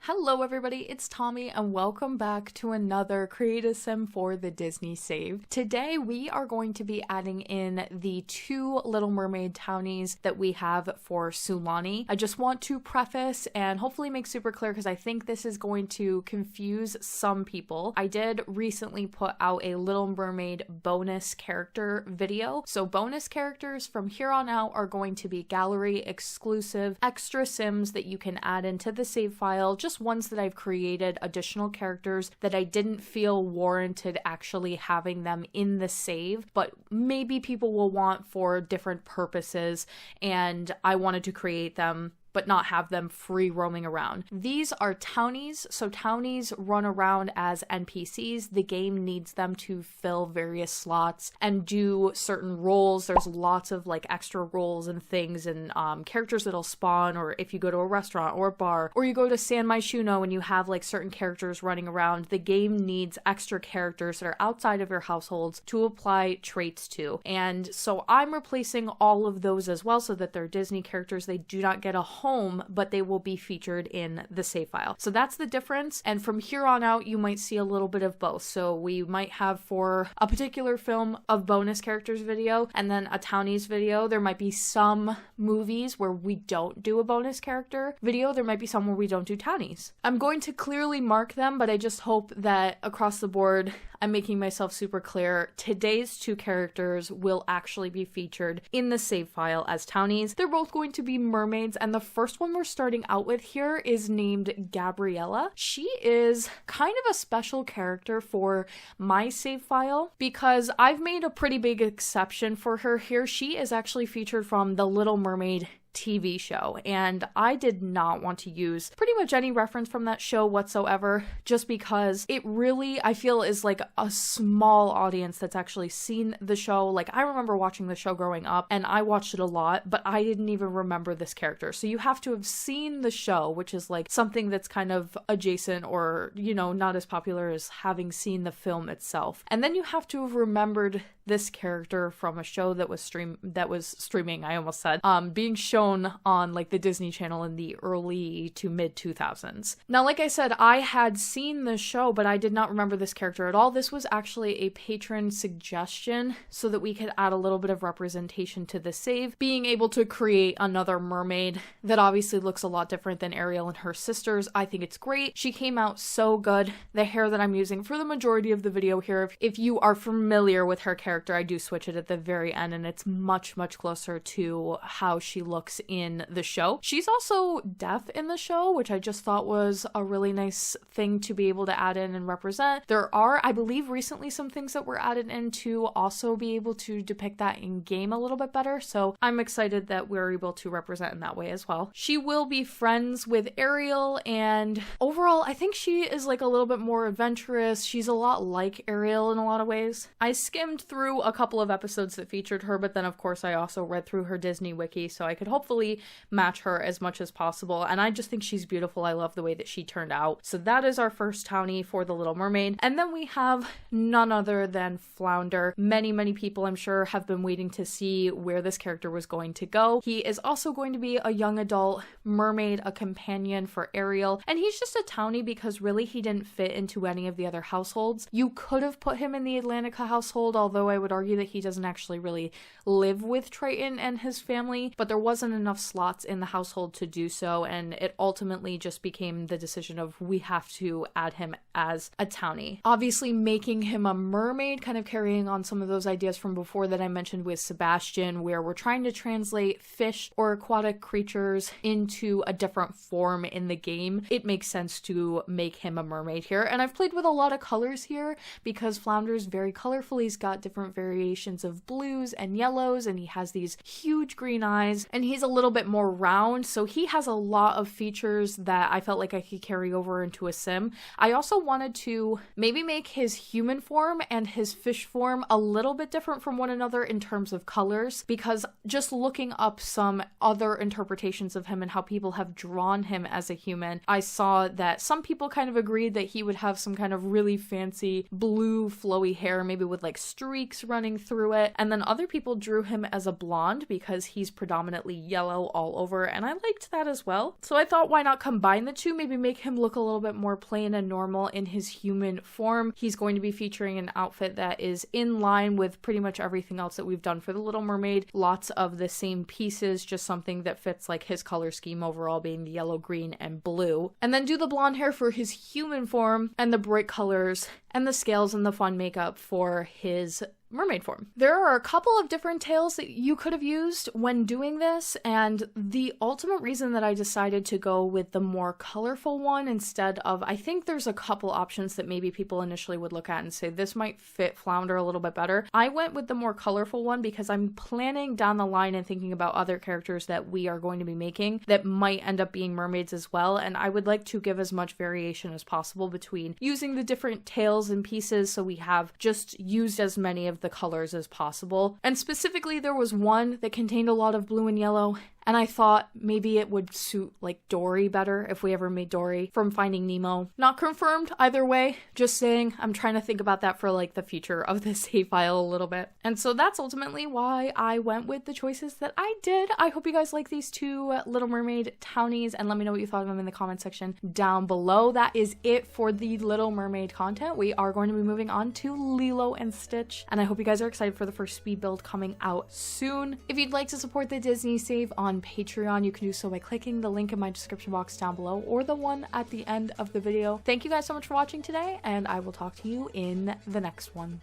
Hello everybody, it's Tommy and welcome back to another Create a Sim for the Disney Save. Today we are going to be adding in the two Little Mermaid Townies that we have for Sulani. I just want to preface and hopefully make super clear because I think this is going to confuse some people. I did recently put out a Little Mermaid bonus character video. So bonus characters from here on out are going to be gallery exclusive extra sims that you can add into the save file, just ones that I've created, additional characters that I didn't feel warranted actually having them in the save, but maybe people will want for different purposes, and I wanted to create them but not have them free roaming around. These are Townies, so Townies run around as NPCs. The game needs them to fill various slots and do certain roles. There's lots of like extra roles and things and characters that'll spawn, or if you go to a restaurant or a bar, or you go to San Myshuno and you have like certain characters running around, the game needs extra characters that are outside of your households to apply traits to. And so I'm replacing all of those as well so that they're Disney characters. They do not get a home, but they will be featured in the save file. So that's the difference. And from here on out, you might see a little bit of both. So we might have for a particular film of bonus characters video and then a Townies video. There might be some movies where we don't do a bonus character video. There might be some where we don't do Townies. I'm going to clearly mark them, but I just hope that across the board, I'm making myself super clear. Today's two characters will actually be featured in the save file as Townies. They're both going to be mermaids, and the first one we're starting out with here is named Gabriella. She is kind of a special character for my save file because I've made a pretty big exception for her here. She is actually featured from the Little Mermaid TV show, and I did not want to use pretty much any reference from that show whatsoever, just because it really, I feel, is like a small audience that's actually seen the show. Like, I remember watching the show growing up and I watched it a lot, but I didn't even remember this character. So you have to have seen the show, which is like something that's kind of adjacent or, you know, not as popular as having seen the film itself. And then you have to have remembered this character from a show that was streaming, I almost said, being shown on like the Disney Channel in the early to mid 2000s. Now, like I said, I had seen the show, but I did not remember this character at all. This was actually a patron suggestion so that we could add a little bit of representation to the save, being able to create another mermaid that obviously looks a lot different than Ariel and her sisters. I think it's great. She came out so good. The hair that I'm using for the majority of the video here, if you are familiar with her character, I do switch it at the very end and it's much closer to how she looks in the show. She's also deaf in the show, which I just thought was a really nice thing to be able to add in and represent. There are, I believe, recently some things that were added in to also be able to depict that in game a little bit better, so I'm excited that we're able to represent in that way as well. She will be friends with Ariel, and overall I think she is like a little bit more adventurous. She's a lot like Ariel in a lot of ways. I skimmed through a couple of episodes that featured her, but then of course I also read through her Disney wiki so I could hopefully match her as much as possible, and I just think she's beautiful. I love the way that she turned out. So that is our first Townie for the Little Mermaid. And then we have none other than Flounder. Many people, I'm sure, have been waiting to see where this character was going to go. He is also going to be a young adult mermaid, a companion for Ariel, and he's just a Townie because really he didn't fit into any of the other households. You could have put him in the Atlantica household, although I would argue that he doesn't actually really live with Triton and his family, but there wasn't enough slots in the household to do so, and it ultimately just became the decision of we have to add him as a Townie. Obviously making him a mermaid, kind of carrying on some of those ideas from before that I mentioned with Sebastian, where we're trying to translate fish or aquatic creatures into a different form in the game. It makes sense to make him a mermaid here, and I've played with a lot of colors here because Flounder's very colorful. He's got different variations of blues and yellows, and he has these huge green eyes, and he's a little bit more round, so he has a lot of features that I felt like I could carry over into a sim. I also wanted to maybe make his human form and his fish form a little bit different from one another in terms of colors, because just looking up some other interpretations of him and how people have drawn him as a human, I saw that some people kind of agreed that he would have some kind of really fancy blue flowy hair, maybe with like streaks streaks running through it. And then other people drew him as a blonde because he's predominantly yellow all over, and I liked that as well. So I thought, why not combine the two, maybe make him look a little bit more plain and normal in his human form. He's going to be featuring an outfit that is in line with pretty much everything else that we've done for the Little Mermaid. Lots of the same pieces, just something that fits like his color scheme overall, being the yellow, green, and blue. And then do the blonde hair for his human form, and the bright colors and the scales and the fun makeup for his mermaid form. There are a couple of different tails that you could have used when doing this, and the ultimate reason that I decided to go with the more colorful one instead of, I think there's a couple options that maybe people initially would look at and say this might fit Flounder a little bit better. I went with the more colorful one because I'm planning down the line and thinking about other characters that we are going to be making that might end up being mermaids as well, and I would like to give as much variation as possible between using the different tails and pieces, so we have just used as many of the colors as possible. And specifically, there was one that contained a lot of blue and yellow, and I thought maybe it would suit like Dory better if we ever made Dory from Finding Nemo. Not confirmed either way, just saying I'm trying to think about that for like the future of this save file a little bit. And so that's ultimately why I went with the choices that I did. I hope you guys like these two Little Mermaid Townies, and let me know what you thought of them in the comment section down below. That is it for the Little Mermaid content. We are going to be moving on to Lilo and Stitch, and I hope you guys are excited for the first speed build coming out soon. If you'd like to support the Disney Save on Patreon, you can do so by clicking the link in my description box down below or the one at the end of the video. Thank you guys so much for watching today, and I will talk to you in the next one.